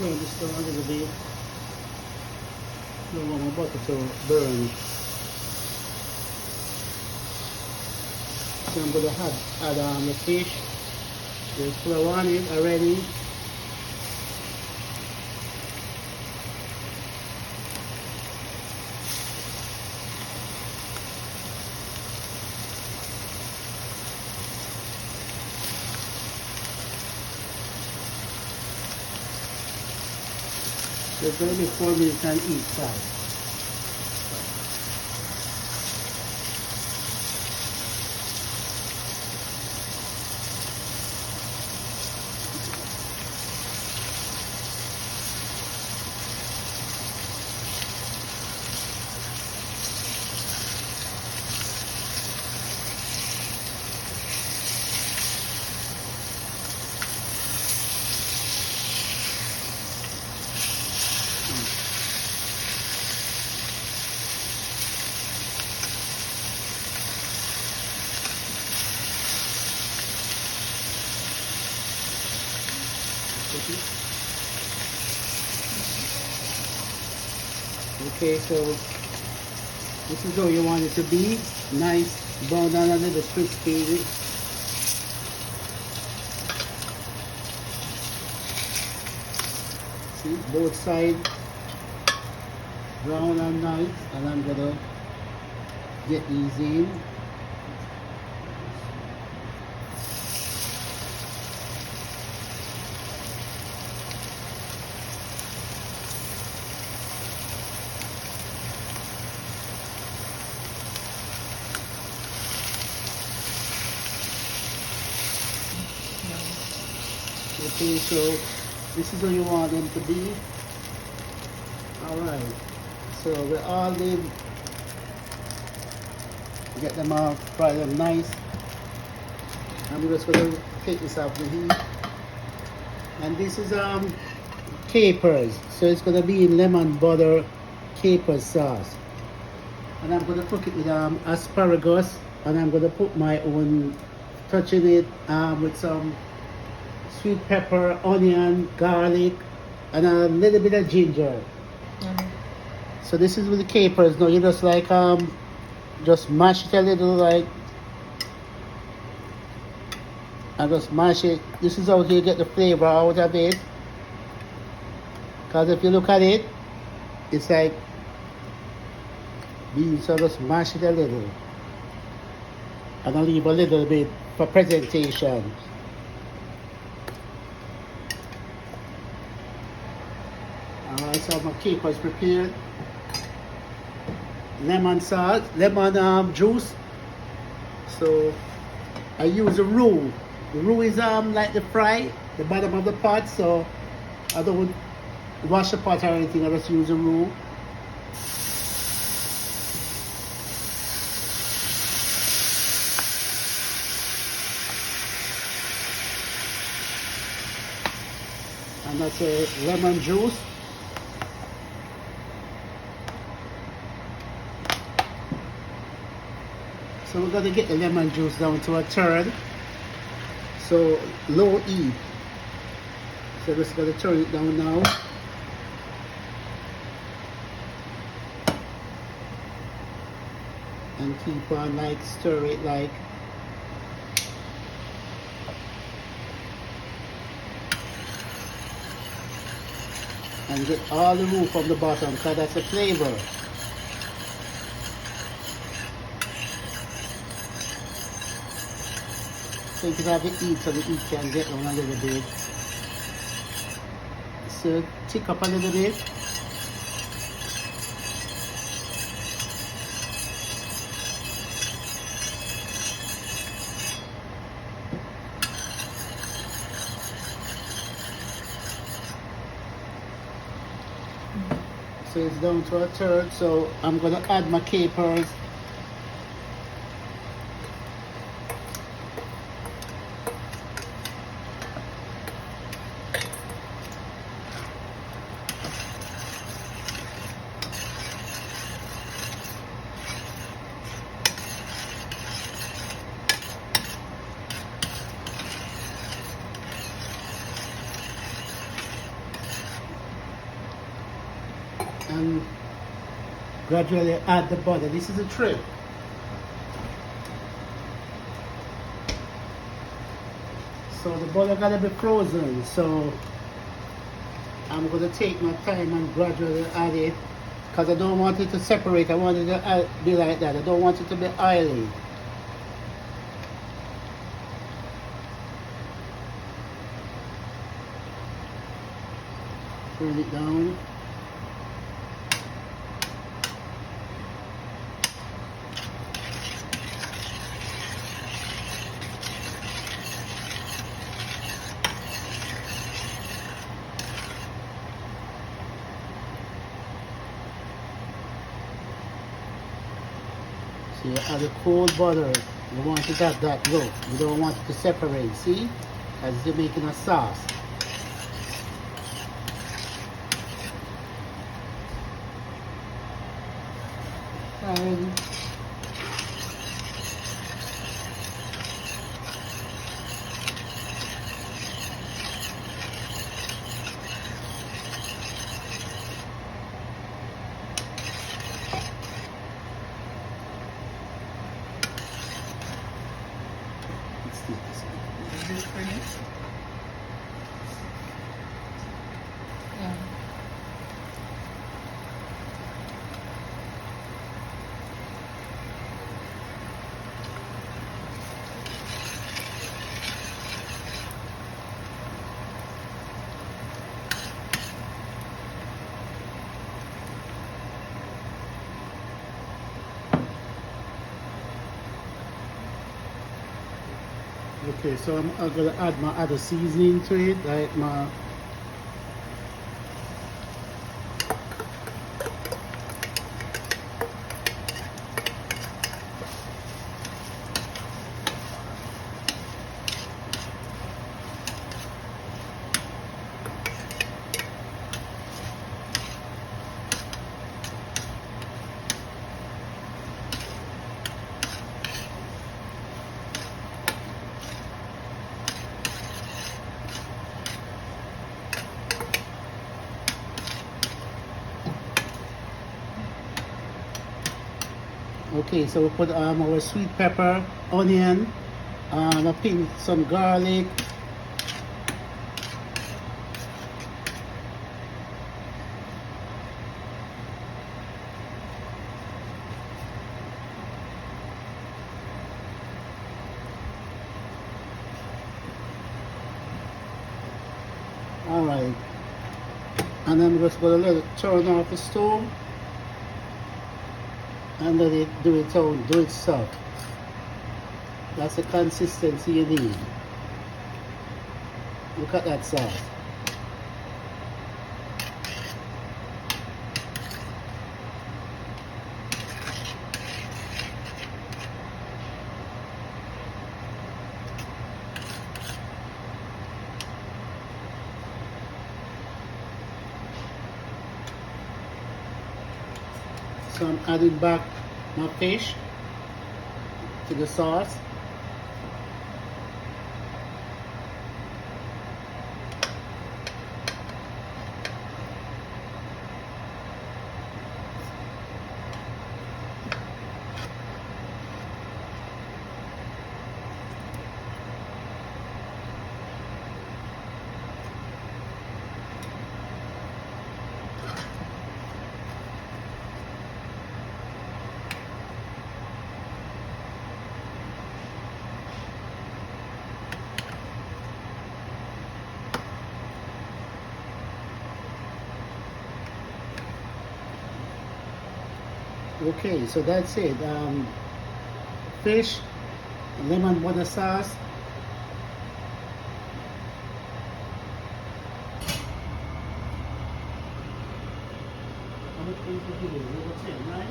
turn this down a little bit. Don't want my butter to burn. So I'm going to add the fish. There's flour on it already. So it's going to be 4 minutes on each side. Okay, so this is how you want it to be. Nice, brown and a little crispy. See, both sides brown and nice, and I'm gonna get these in. Okay, so this is how you want them to be. Alright, so we're all in. Get them all, fry them nice. I'm just going to take this off the heat. And this is capers. So it's going to be in lemon butter caper sauce. And I'm going to cook it with asparagus. And I'm going to put my own touch in it with some sweet pepper, onion, garlic, and a little bit of ginger. So this is with the capers. Now you just like just mash it a little, like, and just mash it. This is how you get the flavor out of it. Because if you look at it, it's like beans. So just mash it a little, and I'll leave a little bit for presentation. Alright, so my capers prepared. Lemon sauce, lemon juice. So I use a roux. The roux is like the fry, the bottom of the pot. So I don't wash the pot or anything. I just use a roux. And that's a lemon juice. So we're going to get the lemon juice down to a third. So low E. So just going to turn it down now. And keep on like stir it like. And get all the roux from the bottom because that's the flavor. So you can have it eat so the heat can get on a little bit. So thick up a little bit. So it's down to a third, so I'm going to add my capers. and gradually add the butter. This is a trick. So the butter gotta be frozen. So I'm gonna take my time and gradually add it because I don't want it to separate. I want it to be like that. I don't want it to be oily. Turn it down. So you add the cold butter. You want it at that low. You don't want it to separate. See? As you're making a sauce. And Is this for you? Yeah. okay, so I'm gonna add my other seasoning to it, like my okay, so we put our sweet pepper, onion, I put some garlic. Alright. And I'm just gonna let it turn off the stove and let it do its own, do its stuff. That's the consistency you need. Look at that sauce. So I'm adding back my fish to the sauce. Okay, so that's it. Fish, lemon butter sauce. How much is it? Over 10, right?